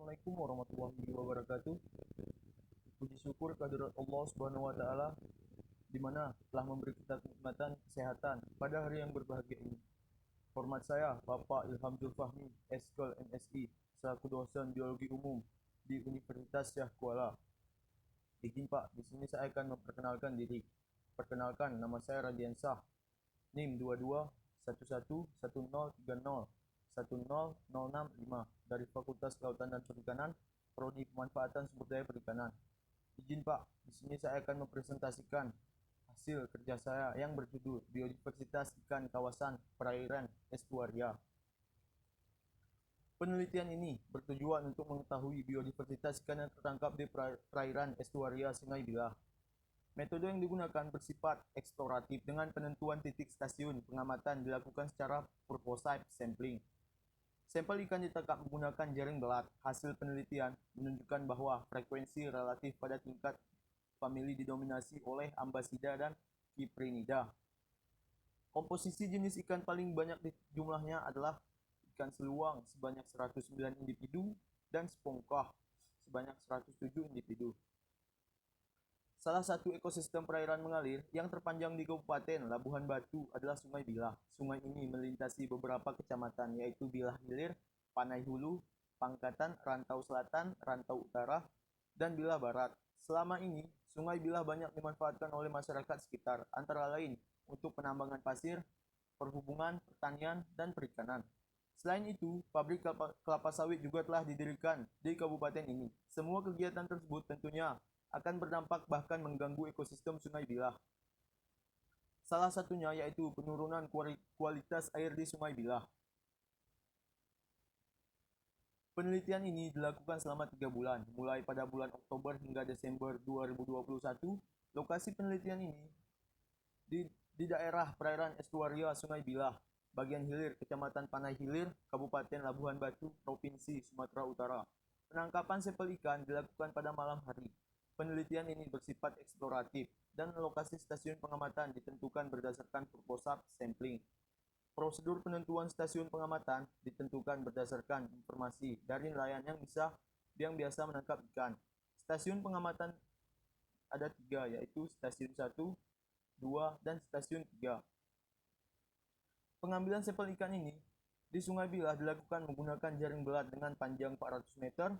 Assalamualaikum warahmatullahi wabarakatuh. Puji syukur kehadirat Allah Subhanahu wa taala di mana telah memberi kita kenikmatan kesehatan pada hari yang berbahagia ini. Hormat saya Bapak Ilham Zulfahmi, Eskol MSI, selaku dosen biologi umum di Universitas Syah Kuala. Izin Pak, di sini saya akan memperkenalkan diri. Perkenalkan, nama saya Radiansah, NIM 22111030100665 dari Fakultas Kelautan dan Perikanan, Prodi Pemanfaatan Sumber Daya Perikanan. Izin Pak, di sini saya akan mempresentasikan hasil kerja saya yang berjudul Biodiversitas Ikan Kawasan Perairan Estuaria. Penelitian ini bertujuan untuk mengetahui biodiversitas ikan yang tertangkap di perairan estuaria Sungai Bilah. Metode yang digunakan bersifat eksploratif dengan penentuan titik stasiun pengamatan dilakukan secara purposive sampling. Sampel ikan ditangkap menggunakan jaring belat. Hasil penelitian menunjukkan bahwa frekuensi relatif pada tingkat famili didominasi oleh Ambasida dan Cyprinida. Komposisi jenis ikan paling banyak di jumlahnya adalah ikan seluang sebanyak 109 individu dan spongkah sebanyak 107 individu. Salah satu ekosistem perairan mengalir yang terpanjang di Kabupaten Labuhan Batu adalah Sungai Bilah. Sungai ini melintasi beberapa kecamatan yaitu Bilah Hilir, Panai Hulu, Pangkatan, Rantau Selatan, Rantau Utara, dan Bilah Barat. Selama ini, Sungai Bilah banyak dimanfaatkan oleh masyarakat sekitar, antara lain untuk penambangan pasir, perhubungan, pertanian, dan perikanan. Selain itu, pabrik kelapa sawit juga telah didirikan di kabupaten ini. Semua kegiatan tersebut tentunya akan berdampak bahkan mengganggu ekosistem Sungai Bilah. Salah satunya yaitu penurunan kualitas air di Sungai Bilah. Penelitian ini dilakukan selama 3 bulan, mulai pada bulan Oktober hingga Desember 2021. Lokasi penelitian ini di daerah perairan estuaria Sungai Bilah, bagian hilir Kecamatan Panai Hilir, Kabupaten Labuhan Batu, Provinsi Sumatera Utara. Penangkapan sampel ikan dilakukan pada malam hari. Penelitian ini bersifat eksploratif dan lokasi stasiun pengamatan ditentukan berdasarkan purposive sampling. Prosedur penentuan stasiun pengamatan ditentukan berdasarkan informasi dari nelayan yang biasa menangkap ikan. Stasiun pengamatan ada 3, yaitu stasiun 1, 2, dan stasiun 3. Pengambilan sampel ikan ini di Sungai Bilah dilakukan menggunakan jaring belat dengan panjang 400 meter,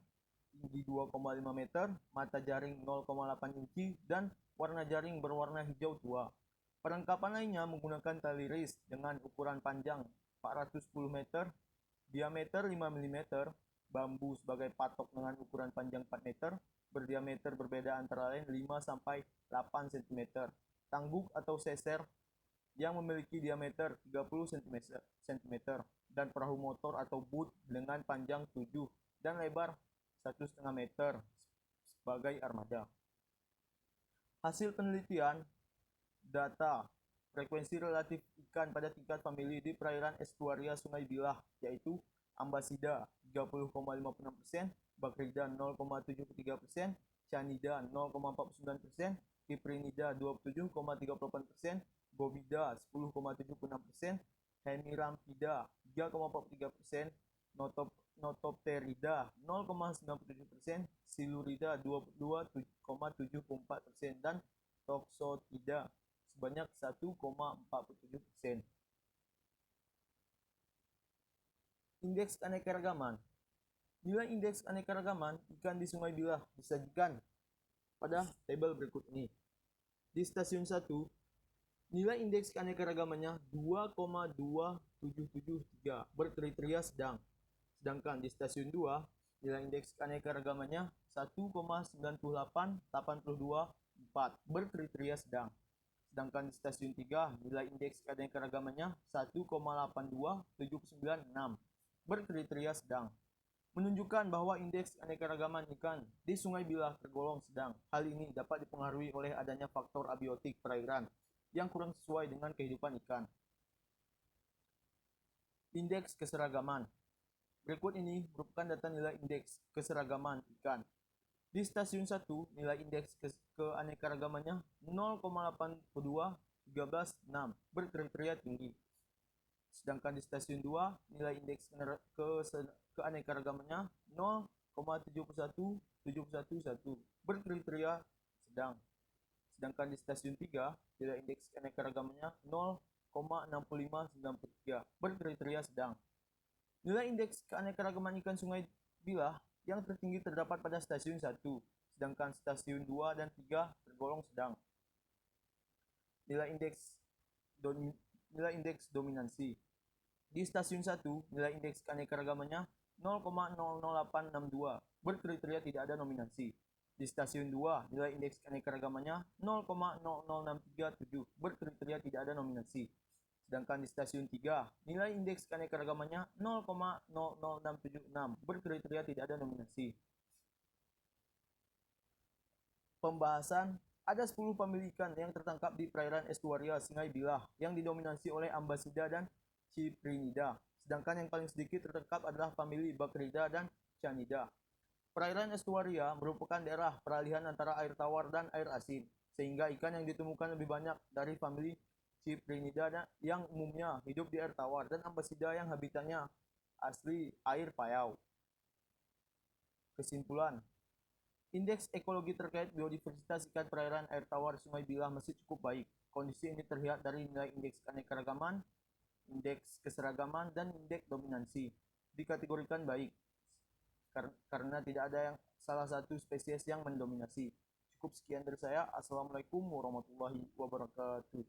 tinggi 2,5 meter, mata jaring 0,8 inci, dan warna jaring berwarna hijau tua. Perlengkapan lainnya menggunakan tali ris dengan ukuran panjang 410 meter, diameter 5 mm, bambu sebagai patok dengan ukuran panjang 4 meter, berdiameter berbeda antara lain 5-8 cm, tangguk atau seser yang memiliki diameter 30 cm, dan perahu motor atau boot dengan panjang 7 dan lebar 1,5 meter sebagai armada. Hasil penelitian data frekuensi relatif ikan pada tingkat famili di perairan estuaria Sungai Bilah yaitu Ambasida 30,56%, Bakrida 0,73%, Cyanida 0,49%, Cyprinida 27,38%, Bovida 10,76%, Hemirampida 3,43%, Notopterida 0,97%, Silurida 22,74%, dan Toxotida sebanyak 1,47%. Indeks keanekaragaman. Nilai indeks keanekaragaman ikan di Sungai Bilah disajikan pada tabel berikut ini. Di stasiun 1, nilai indeks keanekaragamannya 2,2773 berkriteria sedang. Sedangkan di stasiun 2, nilai indeks keanekaragamannya 1,98824 berkriteria sedang. Sedangkan di stasiun 3, nilai indeks keanekaragamannya 1,82796 berkriteria sedang. Menunjukkan bahwa indeks keanekaragaman ikan di Sungai Bilah tergolong sedang. Hal ini dapat dipengaruhi oleh adanya faktor abiotik perairan yang kurang sesuai dengan kehidupan ikan. Indeks keseragaman. Berikut ini merupakan data nilai indeks keseragaman ikan. Di stasiun 1, nilai indeks keanekaragamannya 0,821316 berkriteria tinggi. Sedangkan di stasiun 2, nilai indeks keanekaragamannya 0,83 berkriteria sedang. Sedangkan di stasiun 3, nilai indeks keanekaragamannya 0,6593 berkriteria sedang. Nilai indeks keanekaragaman ikan sungai Bilah yang tertinggi terdapat pada stasiun 1, sedangkan stasiun 2 dan 3 tergolong sedang. Nilai indeks dominansi. Di stasiun 1, nilai indeks keanekaragamannya 0,00862 berkriteria tidak ada nominasi. Di stasiun 2, nilai indeks keanekaragamannya 0,00637 berkriteria tidak ada nominasi. Sedangkan di stasiun 3, nilai indeks keanekaragamannya 0,00676 berkriteria tidak ada nominasi. Pembahasan. Ada 10 famili ikan yang tertangkap di perairan estuaria Sungai Bilah yang didominasi oleh Ambasida dan Cyprinida. Sedangkan yang paling sedikit tertangkap adalah famili Bacrida dan Cyanida. Perairan estuaria merupakan daerah peralihan antara air tawar dan air asin, sehingga ikan yang ditemukan lebih banyak dari famili Cyprinida yang umumnya hidup di air tawar dan Ambasida yang habitatnya asli air payau. Kesimpulan. Indeks ekologi terkait biodiversitas ikan perairan air tawar Sungai Bilah masih cukup baik. Kondisi ini terlihat dari nilai indeks keanekaragaman, indeks keseragaman, dan indeks dominansi. Dikategorikan baik karena tidak ada yang salah satu spesies yang mendominasi. Cukup sekian dari saya. Assalamualaikum warahmatullahi wabarakatuh.